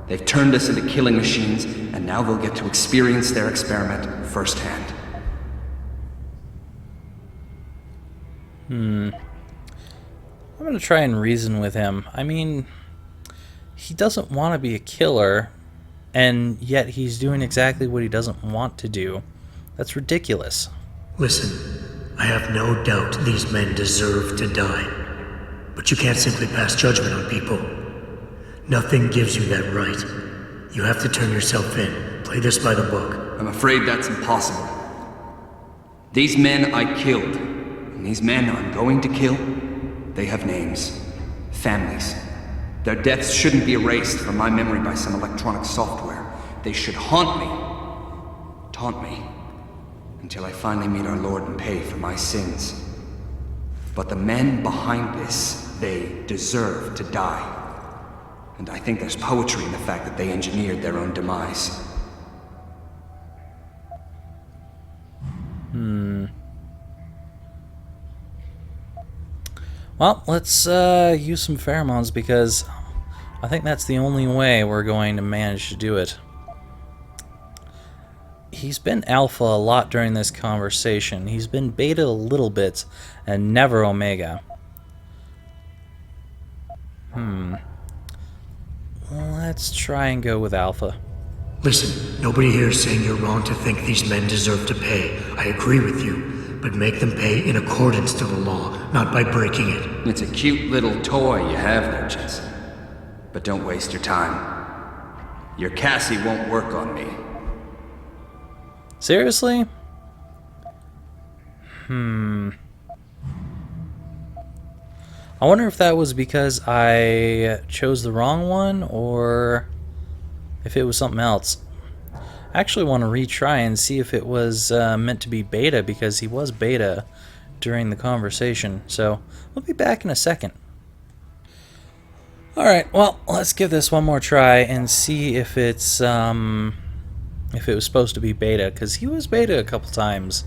They've turned us into killing machines, and now they'll get to experience their experiment firsthand. I'm gonna try and reason with him. I mean, he doesn't want to be a killer, and yet he's doing exactly what he doesn't want to do. That's ridiculous. Listen, I have no doubt these men deserve to die. But you can't simply pass judgment on people. Nothing gives you that right. You have to turn yourself in. Play this by the book. I'm afraid that's impossible. These men I killed, and these men I'm going to kill, they have names, families. Their deaths shouldn't be erased from my memory by some electronic software. They should haunt me, taunt me, until I finally meet our Lord and pay for my sins. But the men behind this, they deserve to die. And I think there's poetry in the fact that they engineered their own demise. Well, let's use some pheromones, because I think that's the only way we're going to manage to do it. He's been alpha a lot during this conversation. He's been beta a little bit, and never omega. Let's try and go with alpha. Listen, nobody here is saying you're wrong to think these men deserve to pay. I agree with you, but make them pay in accordance to the law, not by breaking it. It's a cute little toy you have there, Jensen. But don't waste your time. Your Cassie won't work on me. Seriously? I wonder if that was because I chose the wrong one, or if it was something else. I actually want to retry and see if it was meant to be beta, because he was beta during the conversation. So we'll be back in a second. Alright, well, let's give this one more try and see if it's if it was supposed to be beta, because he was beta a couple times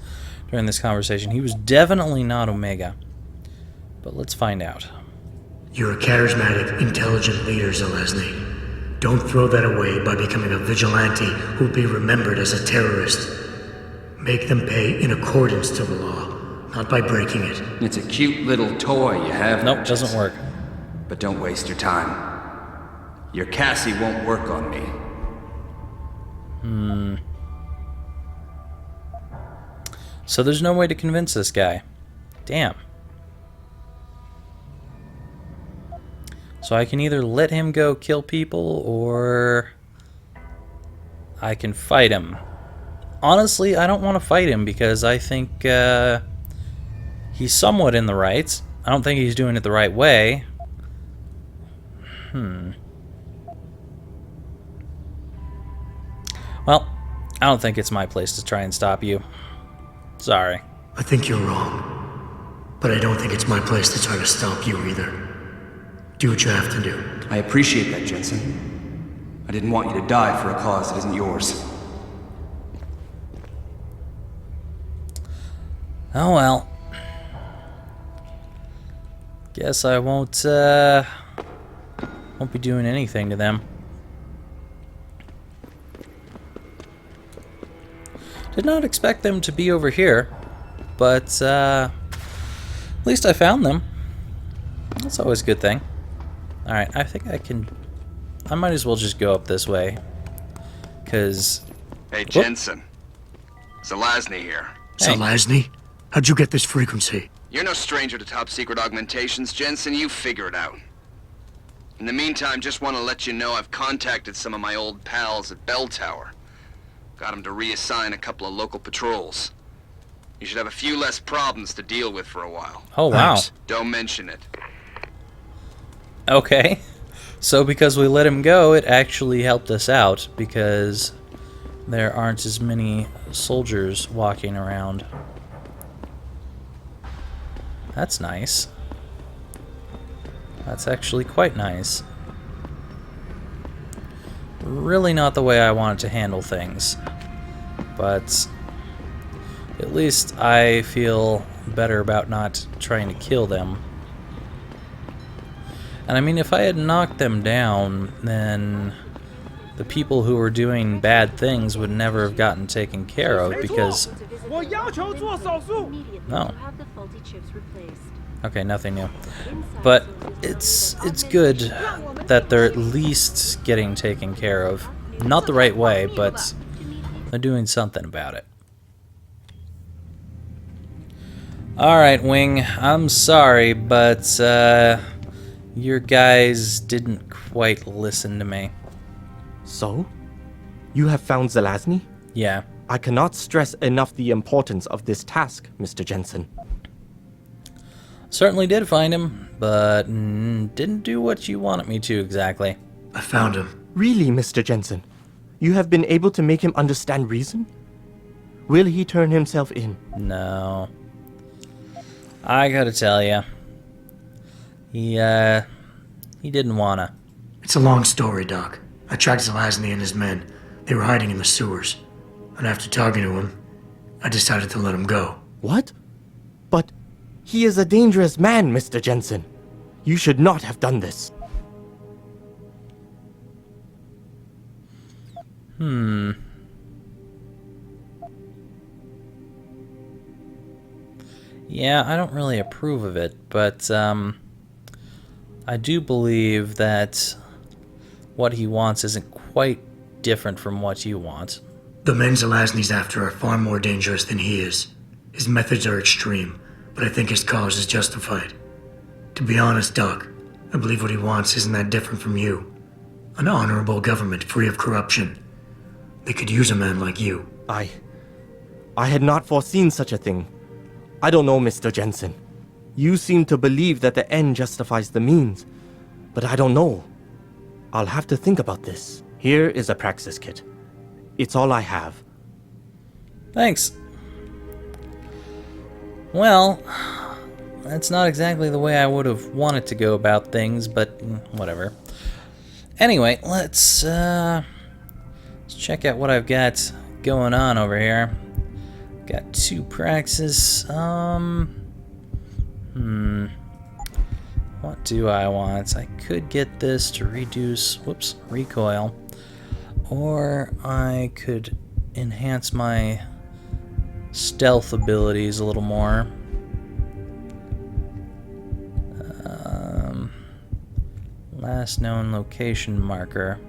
during this conversation. He was definitely not omega. But let's find out. You're a charismatic, intelligent leader, Zelazny. Don't throw that away by becoming a vigilante who'll be remembered as a terrorist. Make them pay in accordance to the law, not by breaking it. It's a cute little toy you have. Nope, doesn't work. But don't waste your time. Your Cassie won't work on me. So there's no way to convince this guy. Damn. So I can either let him go kill people, or I can fight him. Honestly, I don't want to fight him, because I think he's somewhat in the right. I don't think he's doing it the right way. Well, I don't think it's my place to try and stop you. Sorry. I think you're wrong. But I don't think it's my place to try to stop you either. Do what you have to do. I appreciate that, Jensen. I didn't want you to die for a cause that isn't yours. Oh well. Guess I won't be doing anything to them. Did not expect them to be over here, but at least I found them. That's always a good thing. Alright, I think I might as well just go up this way, because... Hey, Jensen. Zelazny here. Hey. Zelazny? How'd you get this frequency? You're no stranger to top-secret augmentations, Jensen. You figure it out. In the meantime, just want to let you know I've contacted some of my old pals at Bell Tower. Got them to reassign a couple of local patrols. You should have a few less problems to deal with for a while. Oh, wow. Thanks. Don't mention it. Okay. So because we let him go, it actually helped us out, because there aren't as many soldiers walking around. That's nice. That's actually quite nice. Really not the way I wanted to handle things, but at least I feel better about not trying to kill them. And I mean, if I had knocked them down, then the people who were doing bad things would never have gotten taken care of because... No. Okay, nothing new. But it's good that they're at least getting taken care of. Not the right way, but they're doing something about it. Alright, Wing, I'm sorry, but your guys didn't quite listen to me. So? You have found Zelazny? Yeah. I cannot stress enough the importance of this task, Mr. Jensen. Certainly did find him, but didn't do what you wanted me to exactly. I found him. Really, Mr. Jensen? You have been able to make him understand reason? Will he turn himself in? No. I gotta tell ya. He didn't wanna. It's a long story, Doc. I tracked Zelazny and his men. They were hiding in the sewers. And after talking to him, I decided to let him go. What? But he is a dangerous man, Mr. Jensen. You should not have done this. Yeah, I don't really approve of it, but I do believe that what he wants isn't quite different from what you want. The men Zelazny's after are far more dangerous than he is. His methods are extreme, but I think his cause is justified. To be honest, Doc, I believe what he wants isn't that different from you. An honorable government free of corruption. They could use a man like you. I had not foreseen such a thing. I don't know, Mr. Jensen. You seem to believe that the end justifies the means, but I don't know. I'll have to think about this. Here is a praxis kit. It's all I have. Thanks. Well, that's not exactly the way I would have wanted to go about things, but whatever. Anyway, let's check out what I've got going on over here. Got 2 praxis. What do I want? I could get this to reduce, recoil. Or I could enhance my stealth abilities a little more. Last known location marker.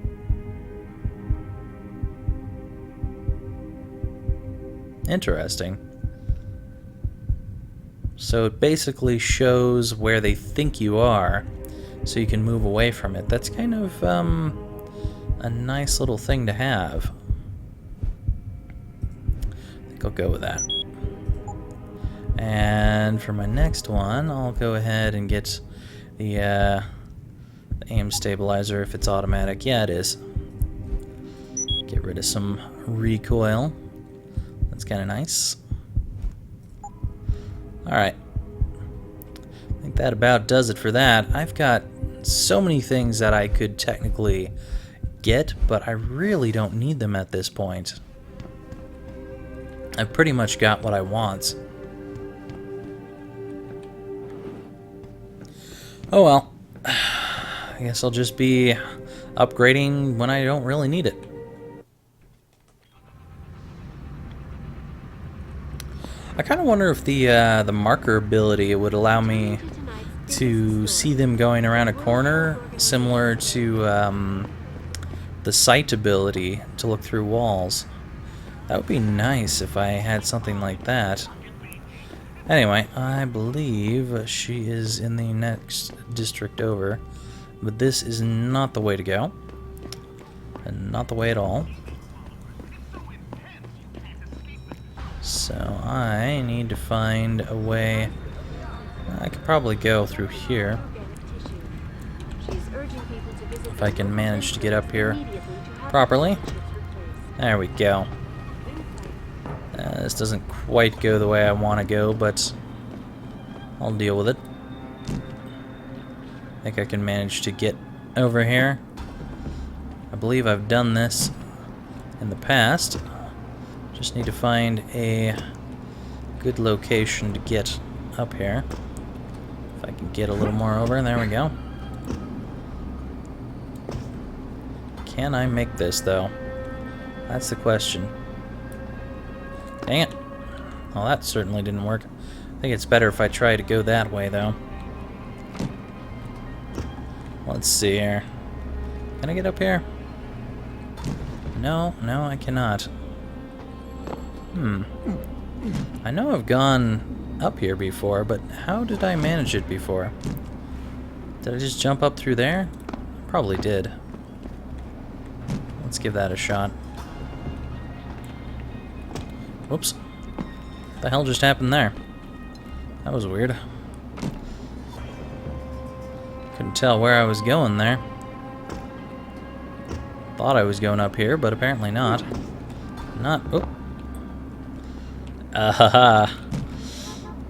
Interesting. So it basically shows where they think you are, so you can move away from it. That's kind of a nice little thing to have. I think I'll go with that. And for my next one, I'll go ahead and get the aim stabilizer if it's automatic. Yeah, it is. Get rid of some recoil. That's kind of nice. Alright. I think that about does it for that. I've got so many things that I could technically get, but I really don't need them at this point. I've pretty much got what I want. Oh well. I guess I'll just be upgrading when I don't really need it. I kind of wonder if the marker ability would allow me to see them going around a corner, similar to the sight ability to look through walls. That would be nice if I had something like that. Anyway, I believe she is in the next district over, but this is not the way to go, and not the way at all. So I need to find a way. I could probably go through here if I can manage to get up here properly. There we go. This doesn't quite go the way I want to go, but I'll deal with it. I think I can manage to get over here. I believe I've done this in the past. Just need to find a good location to get up here. If I can get a little more over, there we go. Can I make this, though? That's the question. Dang it. Well, that certainly didn't work. I think it's better if I try to go that way, though. Let's see here. Can I get up here? No, I cannot. I know I've gone up here before, but how did I manage it before? Did I just jump up through there? Probably did. Let's give that a shot. Whoops. What the hell just happened there? That was weird. Couldn't tell where I was going there. Thought I was going up here, but apparently not. Oh.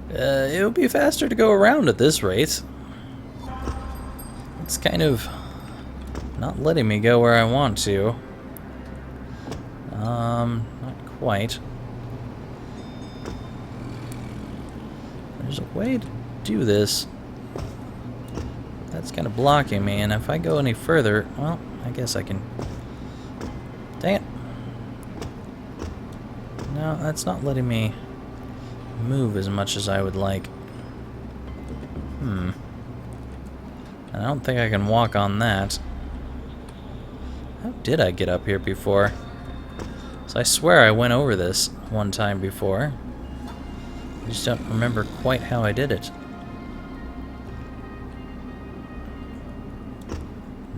It would be faster to go around at this rate. It's kind of not letting me go where I want to. Not quite. There's a way to do this. That's kind of blocking me, and if I go any further, well, I guess I can... Dang it. No, that's not letting me move as much as I would like. And I don't think I can walk on that. How did I get up here before? So I swear I went over this one time before. I just don't remember quite how I did it.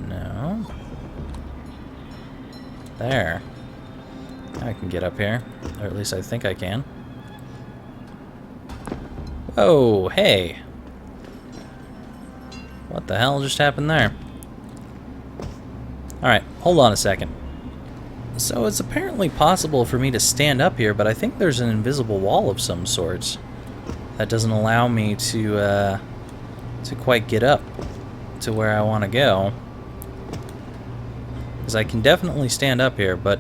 No. There. Now I can get up here. Or at least I think I can. Whoa, hey. What the hell just happened there? Alright, hold on a second. So it's apparently possible for me to stand up here, but I think there's an invisible wall of some sorts that doesn't allow me to quite get up to where I want to go. Because I can definitely stand up here, but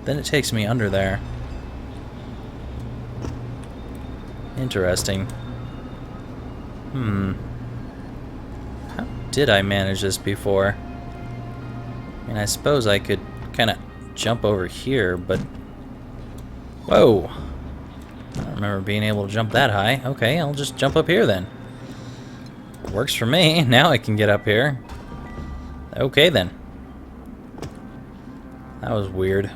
then it takes me under there. Interesting. How did I manage this before? I mean, I suppose I could kind of jump over here, but... Whoa! I don't remember being able to jump that high. Okay, I'll just jump up here then. Works for me. Now I can get up here. Okay then. That was weird.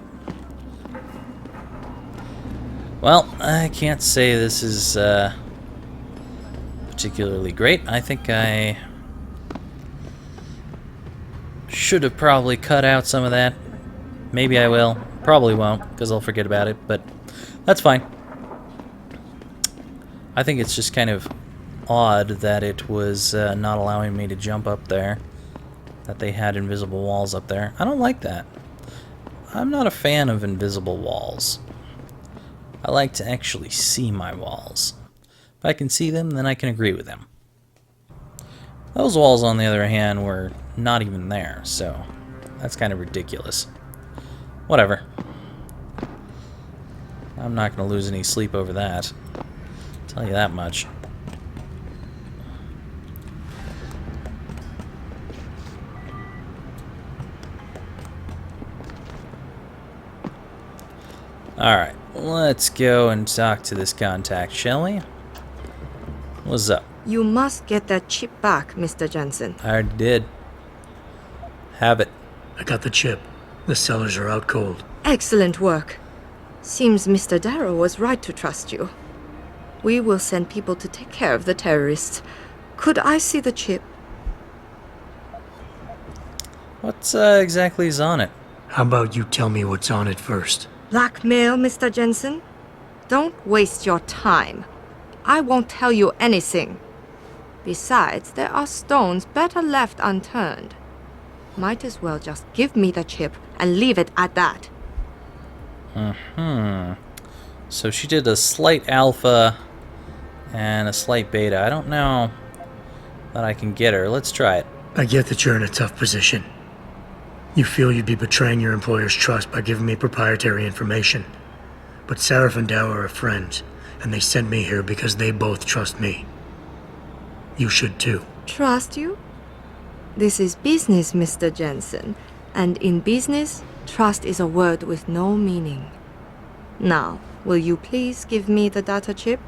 Well, I can't say this is particularly great. I think I should have probably cut out some of that. Maybe I will. Probably won't, because I'll forget about it, but that's fine. I think it's just kind of odd that it was not allowing me to jump up there. That they had invisible walls up there. I don't like that. I'm not a fan of invisible walls. I like to actually see my walls. If I can see them, then I can agree with them. Those walls, on the other hand, were not even there, so that's kind of ridiculous. Whatever. I'm not going to lose any sleep over that. I'll tell you that much. Alright, let's go and talk to this contact, shall we? What's up? You must get that chip back, Mr. Jensen. I already did. Have it. I got the chip. The sellers are out cold. Excellent work. Seems Mr. Darrow was right to trust you. We will send people to take care of the terrorists. Could I see the chip? What exactly is on it? How about you tell me what's on it first? Blackmail, Mr. Jensen? Don't waste your time. I won't tell you anything. Besides, there are stones better left unturned. Might as well just give me the chip and leave it at that. So she did a slight alpha and a slight beta. I don't know that I can get her. Let's try it. I get that you're in a tough position. You feel you'd be betraying your employer's trust by giving me proprietary information. But Sarif and Dow are friends, and they sent me here because they both trust me. You should too. Trust you? This is business, Mr. Jensen. And in business, trust is a word with no meaning. Now, will you please give me the data chip?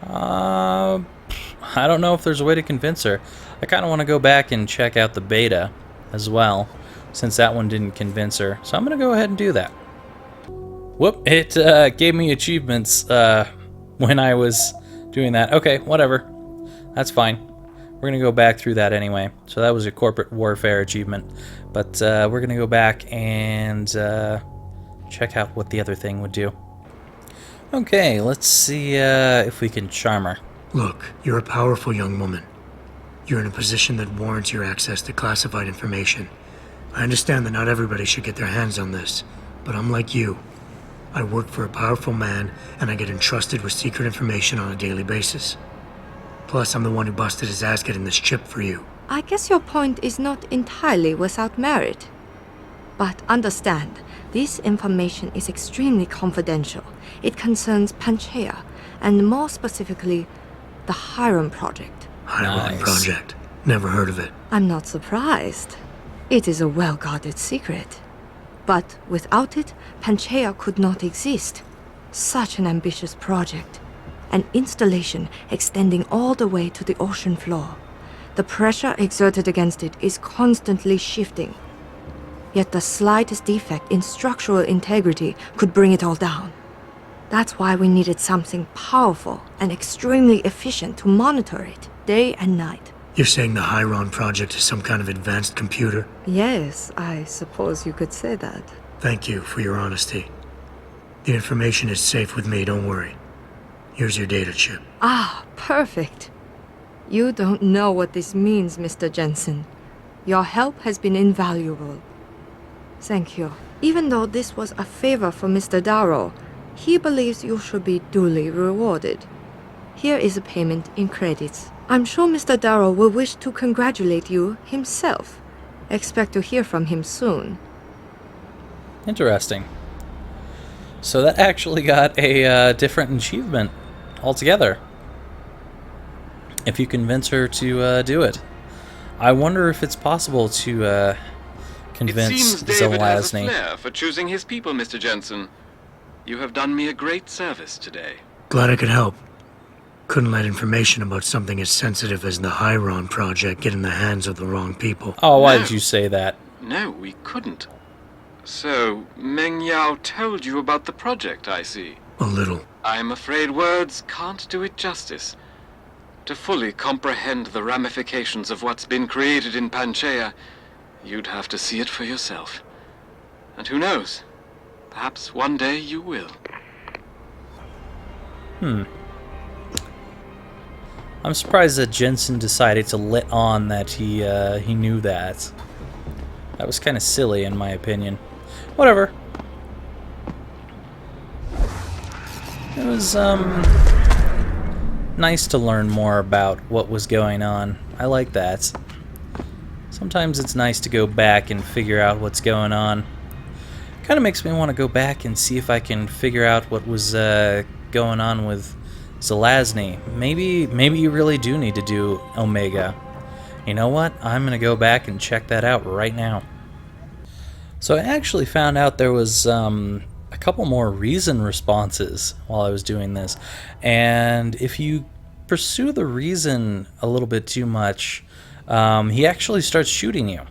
I don't know if there's a way to convince her. I kind of want to go back and check out the beta as well, since that one didn't convince her. So I'm going to go ahead and do that. Whoop, it gave me achievements when I was doing that. Okay, whatever. That's fine. We're going to go back through that anyway. So that was a corporate warfare achievement. But we're going to go back and check out what the other thing would do. Okay, let's see if we can charm her. Look, you're a powerful young woman. You're in a position that warrants your access to classified information. I understand that not everybody should get their hands on this, but I'm like you. I work for a powerful man, and I get entrusted with secret information on a daily basis. Plus, I'm the one who busted his ass getting this chip for you. I guess your point is not entirely without merit. But understand, this information is extremely confidential. It concerns Panchaea, and more specifically, the Hiram Project. Hiram Nice. Project. Never heard of it. I'm not surprised. It is a well-guarded secret. But without it, Panchaea could not exist. Such an ambitious project. An installation extending all the way to the ocean floor. The pressure exerted against it is constantly shifting. Yet the slightest defect in structural integrity could bring it all down. That's why we needed something powerful and extremely efficient to monitor it, day and night. You're saying the Hiram Project is some kind of advanced computer? Yes, I suppose you could say that. Thank you for your honesty. The information is safe with me, don't worry. Here's your data chip. Ah, perfect. You don't know what this means, Mr. Jensen. Your help has been invaluable. Thank you. Even though this was a favor for Mr. Darrow, he believes you should be duly rewarded. Here is a payment in credits. I'm sure Mr. Darrow will wish to congratulate you himself. Expect to hear from him soon. Interesting. So that actually got a different achievement altogether. If you convince her to do it. I wonder if it's possible to convince It seems David has a Zelazny. flair for choosing his people, Mr. Jensen. You have done me a great service today. Glad I could help. Couldn't let information about something as sensitive as the Hiram Project get in the hands of the wrong people. Oh, why No. did you say that? No, we couldn't. So, Meng Yao told you about the project, I see. A little. I'm afraid words can't do it justice. To fully comprehend the ramifications of what's been created in Panchaea, you'd have to see it for yourself. And who knows? Perhaps one day you will. I'm surprised that Jensen decided to let on that he knew that. That was kind of silly, in my opinion. Whatever. It was nice to learn more about what was going on. I like that. Sometimes it's nice to go back and figure out what's going on. Kind of makes me want to go back and see if I can figure out what was going on with Zelazny. Maybe you really do need to do Omega. You know what? I'm going to go back and check that out right now. So I actually found out there was a couple more reason responses while I was doing this. And if you pursue the reason a little bit too much, he actually starts shooting you.